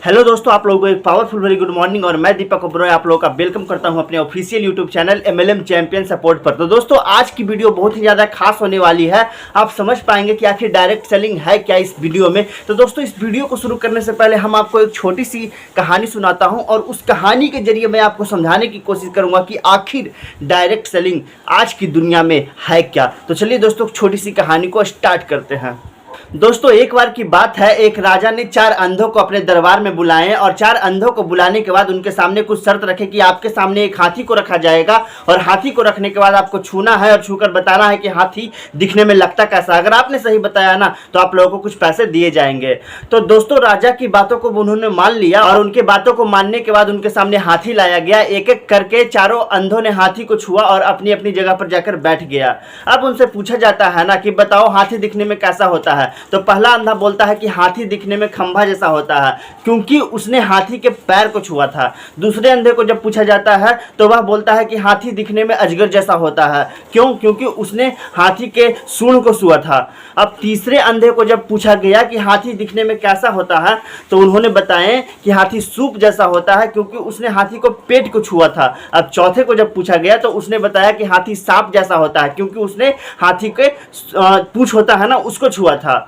Hello दोस्तों, आप लोगों को एक पावरफुल वेरी गुड मॉर्निंग। और मैं दीपक ओबरॉय आप लोगों का वेलकम करता हूं अपने official YouTube channel MLM champion support पर। तो दोस्तों, आज की वीडियो बहुत ही ज़्यादा खास होने वाली है। आप समझ पाएंगे कि आखिर डायरेक्ट सेलिंग है क्या इस वीडियो में। तो दोस्तों, इस वीडियो को शुरू करने से पहले हम आपको एक छोटी सी कहानी सुनाता हूँ और उस कहानी के जरिए मैं आपको समझाने की कोशिश करूँगा कि आखिर डायरेक्ट सेलिंग आज की दुनिया में है क्या। तो चलिए दोस्तों, छोटी सी कहानी को स्टार्ट करते हैं। दोस्तों, एक बार की बात है, एक राजा ने 4 अंधों को अपने दरबार में बुलाए और 4 अंधों को बुलाने के बाद उनके सामने कुछ शर्त रखे कि आपके सामने एक हाथी को रखा जाएगा और हाथी को रखने के बाद आपको छूना है और छूकर बताना है कि हाथी दिखने में लगता कैसा। अगर आपने सही बताया ना तो आप लोगों को कुछ पैसे दिए जाएंगे। तो दोस्तों, राजा की बातों को उन्होंने मान लिया और उनके बातों को मानने के बाद उनके सामने हाथी लाया गया। एक एक करके चारों अंधों ने हाथी को छुआ और अपनी अपनी जगह पर जाकर बैठ गया। अब उनसे पूछा जाता है ना कि बताओ हाथी दिखने में कैसा होता है। तो पहला अंधा बोलता है कि हाथी दिखने में खंभा जैसा होता है, क्योंकि उसने हाथी के पैर को छुआ था। दूसरे अंधे को जब पूछा जाता है तो वह बोलता है कि हाथी दिखने में अजगर जैसा होता है। क्यों? क्योंकि उसने हाथी के सूंड को छुआ था। अब तीसरे अंधे को जब पूछा गया कि हाथी दिखने में कैसा होता है तो उन्होंने बताया कि हाथी सूप जैसा होता है, क्योंकि उसने हाथी को पेट को छुआ था। अब चौथे को जब पूछा गया तो उसने बताया कि हाथी सांप जैसा होता है, क्योंकि उसने हाथी के पूंछ होता है ना उसको छुआ था।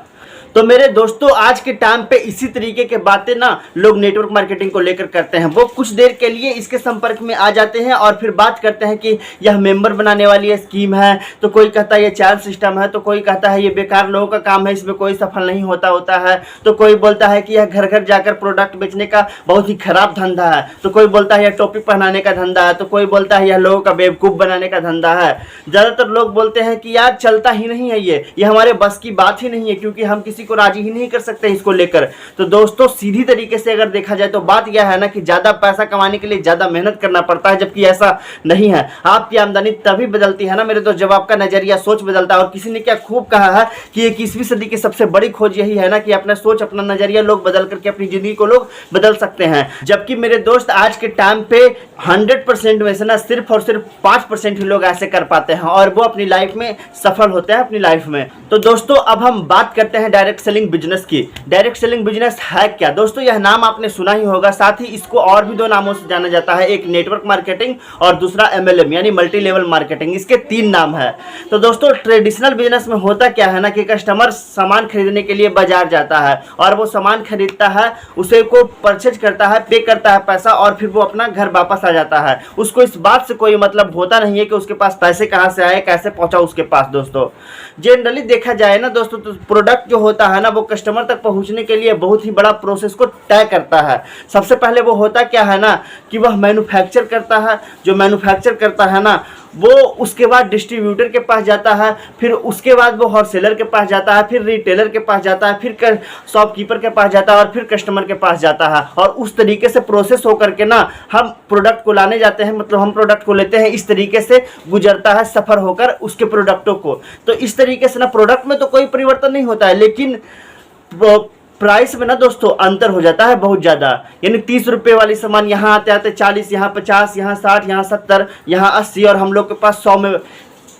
तो मेरे दोस्तों, आज के टाइम पे इसी तरीके के बातें ना लोग नेटवर्क मार्केटिंग को लेकर करते हैं। वो कुछ देर के लिए इसके संपर्क में आ जाते हैं और फिर बात करते हैं कि यह मेंबर बनाने वाली ये स्कीम है, तो कोई कहता है ये चार्ज सिस्टम है, तो कोई कहता है ये बेकार लोगों का काम है, इसमें कोई सफल नहीं होता है। तो कोई बोलता है कि यह घर घर जाकर प्रोडक्ट बेचने का बहुत ही खराब धंधा है, तो कोई बोलता है यह टोपी पहनाने का धंधा है, तो कोई बोलता है यह लोगों का बेवकूफ़ बनाने का धंधा है। ज़्यादातर लोग बोलते हैं कि यार चलता ही नहीं है, ये हमारे बस की बात ही नहीं है, क्योंकि हम किसी को राजी ही नहीं कर सकते इसको लेकर। तो दोस्तों, सीधी तरीके से अगर देखा जाए तो बात यह है ना कि ज्यादा पैसा कमाने के लिए ज्यादा मेहनत करना पड़ता है, जबकि ऐसा नहीं है। आपकी आमदनी तभी बदलती है ना मेरे दोस्त जब आपका नजरिया सोच बदलता है। और किसी ने क्या खूब कहा है कि 21वीं सदी की सबसे बड़ी खोज यही है ना कि अपना सोच अपना नजरिया लोग बदल करके अपनी जिंदगी को लोग बदल सकते हैं। जबकि मेरे दोस्त, आज के टाइम पे 100% में से ना सिर्फ और सिर्फ 5% ही लोग ऐसे कर पाते हैं और वो अपनी लाइफ में सफल होते हैं अपनी लाइफ में। तो दोस्तों, अब हम बात करते हैं डायरेक्ट सेलिंग बिजनेस की। डायरेक्ट सेलिंग बिजनेस है क्या? दोस्तों, यह नाम आपने सुना ही होगा, साथ ही इसको और भी 2 नामों से जाना जाता है, एक नेटवर्क मार्केटिंग और दूसरा एमएलएम यानी मल्टी लेवल मार्केटिंग। इसके 3 नाम है। तो दोस्तों, ट्रेडिशनल बिजनेस में होता क्या है ना कि कस्टमर सामान खरीदने के लिए बाजार जाता है और वो सामान खरीदता है, उसे को परचेज करता है, पे करता है पैसा और फिर वो अपना घर वापस आ जाता है। उसको इस बात से कोई मतलब होता नहीं है कि उसके पास पैसे कहाँ से आए, कैसे पहुंचा उसके पास। दोस्तों, जनरली देखा जाए ना दोस्तों, तो प्रोडक्ट जो होता है ना वो कस्टमर तक पहुंचने के लिए बहुत ही बड़ा प्रोसेस को तय करता है। सबसे पहले वो होता क्या है ना कि वह मैन्युफैक्चर करता है। जो मैन्युफैक्चर करता है ना वो उसके बाद डिस्ट्रीब्यूटर के पास जाता है, फिर उसके बाद वो होलसेलर के पास जाता है, फिर रिटेलर के पास जाता है, फिर शॉपकीपर के पास जाता है और फिर कस्टमर के पास जाता है। और उस तरीके से प्रोसेस होकर के ना हम प्रोडक्ट को लाने जाते हैं, मतलब हम प्रोडक्ट को लेते हैं। इस तरीके से गुजरता है सफ़र होकर उसके प्रोडक्टों को। तो इस तरीके से ना प्रोडक्ट में तो कोई परिवर्तन नहीं होता है, लेकिन प्राइस में ना दोस्तों अंतर हो जाता है बहुत ज़्यादा। यानी 30 रुपये वाली सामान यहाँ आते आते 40, यहाँ 50, यहाँ 60, यहाँ 70, यहाँ 80 और हम लोग के पास 100 में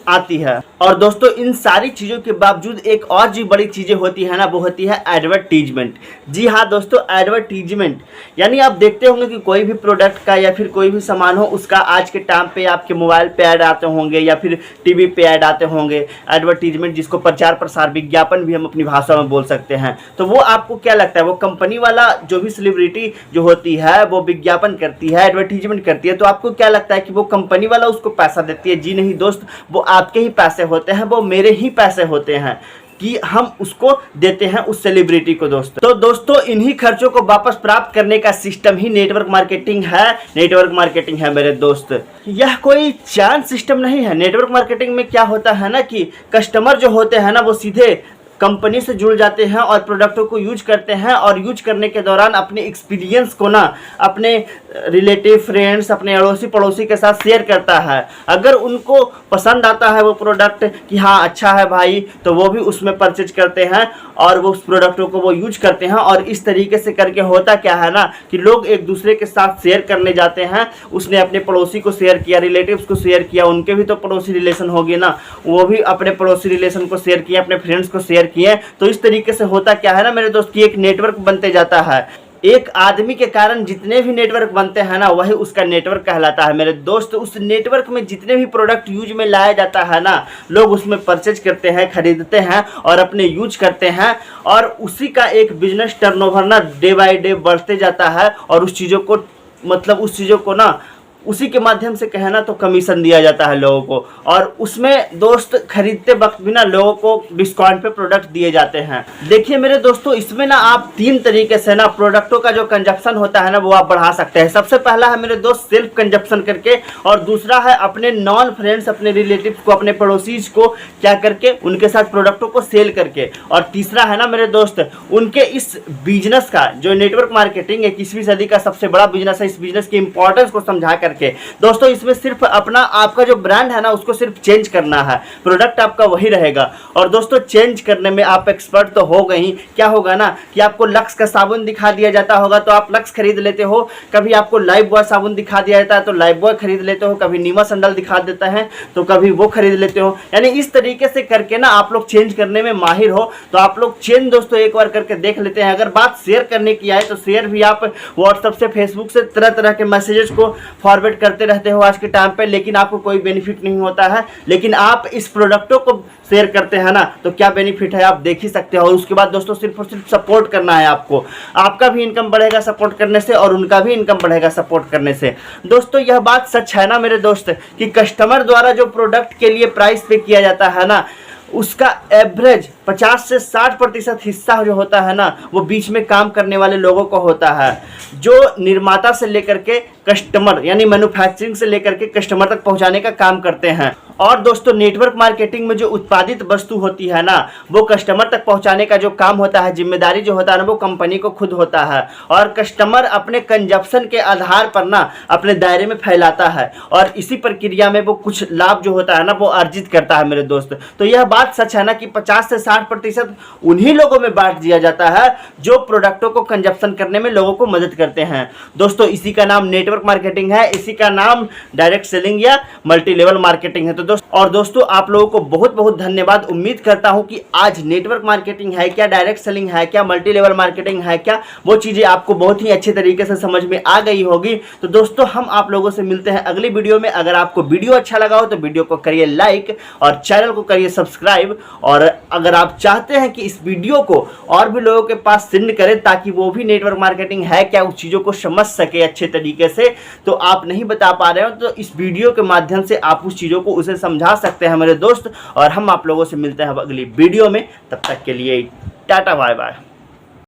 आती है। और दोस्तों, इन सारी चीज़ों के बावजूद एक और जो बड़ी चीज़ें होती है ना वो होती है एडवर्टीजमेंट। जी हाँ दोस्तों, एडवर्टीजमेंट यानी आप देखते होंगे कि कोई भी प्रोडक्ट का या फिर कोई भी सामान हो उसका आज के टाइम पे आपके मोबाइल पे ऐड आते होंगे या फिर टीवी पे ऐड आते होंगे। एडवर्टीजमेंट, जिसको प्रचार प्रसार विज्ञापन भी हम अपनी भाषा में बोल सकते हैं। तो वो आपको क्या लगता है, वो कंपनी वाला जो भी सेलिब्रिटी जो होती है वो विज्ञापन करती है, एडवर्टीजमेंट करती है, तो आपको क्या लगता है कि वो कंपनी वाला उसको पैसा देती है? जी नहीं दोस्त, वो आपके ही पैसे होते हैं, वो मेरे ही पैसे होते हैं कि हम उसको देते हैं उस सेलिब्रिटी को। दोस्तों, तो दोस्तों, इन्हीं खर्चों को वापस प्राप्त करने का सिस्टम ही नेटवर्क मार्केटिंग है। नेटवर्क मार्केटिंग है मेरे दोस्त, यह कोई चांस सिस्टम नहीं है। नेटवर्क मार्केटिंग में क्या होता है ना कि कस्टमर जो होते हैं ना वो सीधे कंपनी से जुड़ जाते हैं और प्रोडक्टों को यूज करते हैं और यूज करने के दौरान अपने एक्सपीरियंस को ना अपने रिलेटिव, फ्रेंड्स, अपने अड़ोसी पड़ोसी के साथ शेयर करता है। अगर उनको पसंद आता है वो प्रोडक्ट कि हाँ अच्छा है भाई, तो वो भी उसमें परचेज करते हैं और वो उस प्रोडक्टों को वो यूज करते हैं। और इस तरीके से करके होता क्या है ना कि लोग एक दूसरे के साथ शेयर करने जाते हैं। उसने अपने पड़ोसी को शेयर किया, रिलेटिव्स को शेयर किया, उनके भी तो पड़ोसी रिलेशन होगी ना, वो भी अपने पड़ोसी रिलेशन को शेयर किया, अपने फ्रेंड्स को शेयर किए। तो इस तरीके से होता क्या है ना मेरे दोस्त की एक नेटवर्क बनते जाता है। एक आदमी के कारण जितने भी नेटवर्क बनते हैं ना, वही उसका नेटवर्क कहलाता है मेरे दोस्त। उस नेटवर्क में जितने भी प्रोडक्ट यूज में लाया जाता है ना, लोग उसमें परचेज करते हैं, खरीदते हैं और अपने यूज करते हैं, और उसी का एक बिजनेस टर्नओवर ना डे बाय डे बढ़ते जाता है। और उस चीज़ों को मतलब उस चीज़ों को ना उसी के माध्यम से कहना तो कमीशन दिया जाता है लोगों को, और उसमें दोस्त खरीदते वक्त भी ना लोगों को डिस्काउंट पे प्रोडक्ट दिए जाते हैं। देखिए मेरे दोस्तों, इसमें ना आप 3 तरीके से ना प्रोडक्टों का जो कंजप्शन होता है ना, वो आप बढ़ा सकते हैं। सबसे पहला है मेरे दोस्त सेल्फ कंजप्शन करके, और दूसरा है अपने नॉन फ्रेंड्स, अपने रिलेटिव्स को, अपने पड़ोसीज को क्या करके, उनके साथ प्रोडक्टों को सेल करके, और तीसरा है ना मेरे दोस्त उनके इस बिजनेस का जो नेटवर्क मार्केटिंग 21वीं सदी का सबसे बड़ा बिजनेस है, इस बिजनेस की इंपॉर्टेंस को समझा करके। दोस्तों इसमें सिर्फ अपना आपका जो ब्रांड है ना, उसको सिर्फ चेंज करना है, प्रोडक्ट आपका वही रहेगा। और दोस्तों चेंज करने में आप एक्सपर्ट तो हो गए ही, क्या होगा ना कि आपको लक्स का साबुन दिखा दिया जाता होगा तो आप लक्स खरीद लेते हो, कभी आपको लाइफ बॉय साबुन दिखा दिया जाता है तो लाइफ बॉय खरीद लेते हो, कभी नीमा संडल दिखा देता है तो कभी वो खरीद लेते हो। यानी इस तरीके से करके ना आप लोग चेंज करने में माहिर हो, तो आप लोग चेंज दोस्तों एक बार करके देख लेते हैं। अगर बात शेयर करने की आए तो शेयर भी आप व्हाट्सएप से, फेसबुक से तरह तरह के मैसेजेस को फॉरवर्ड करते रहते हो आज के टाइम पे, लेकिन आपको कोई बेनिफिट नहीं होता है। लेकिन आप इस प्रोडक्टों को शेयर करते हैं ना, तो क्या बेनिफिट है आप देख ही सकते हो। और उसके बाद दोस्तों सिर्फ और सिर्फ सपोर्ट करना है आपको, आपका भी इनकम बढ़ेगा सपोर्ट करने से, और उनका भी इनकम बढ़ेगा सपोर्ट करने से। दोस्तों यह बात सच है ना मेरे दोस्त कि कस्टमर द्वारा जो प्रोडक्ट के लिए प्राइस पे किया जाता है ना, उसका एवरेज 50 से 60% हिस्सा जो होता है ना, वो बीच में काम करने वाले लोगों को होता है, जो निर्माता से लेकर के कस्टमर यानी मैन्युफैक्चरिंग से लेकर के कस्टमर तक पहुंचाने का काम करते हैं। और दोस्तों नेटवर्क मार्केटिंग में जो उत्पादित वस्तु होती है ना, वो कस्टमर तक पहुंचाने का जो काम होता है, जिम्मेदारी जो होता है ना, वो कंपनी को खुद होता है। और कस्टमर अपने कंजप्शन के आधार पर ना अपने दायरे में फैलाता है, और इसी प्रक्रिया में वो कुछ लाभ जो होता है ना, वो अर्जित करता है मेरे दोस्त। तो यह बात सच है ना कि 50 से 60% उन्हीं लोगों में बांट दिया जाता है जो प्रोडक्टों को कंजप्शन करने में लोगों को मदद करते हैं। दोस्तों इसी का नाम नेटवर्क मार्केटिंग है, इसी का नाम डायरेक्ट सेलिंग या मल्टी लेवल मार्केटिंग है। तो दोस्तों आप लोगों को बहुत बहुत धन्यवाद। उम्मीद करता हूं कि आज नेटवर्क मार्केटिंग है क्या, डायरेक्ट सेलिंग है क्या, मल्टी लेवल मार्केटिंग है क्या, वो चीजें आपको बहुत ही अच्छे तरीके से समझ में आ गई होगी। तो दोस्तों हम आप लोगों से मिलते हैं अगली वीडियो में। अगर आपको वीडियो अच्छा लगा हो तो वीडियो को करिए लाइक और चैनल को करिए सब्सक्राइब। और अगर आप चाहते हैं कि इस वीडियो को और भी लोगों के पास सेंड करें ताकि वो भी नेटवर्क मार्केटिंग है क्या उस चीज़ों को समझ सके अच्छे तरीके से, तो आप नहीं बता पा रहे हो, तो इस वीडियो के माध्यम से आप उस चीज़ों को उसे समझा सकते हैं मेरे दोस्त। और हम आप लोगों से मिलते हैं अगली वीडियो में, तब तक के लिए टाटा बाय बाय।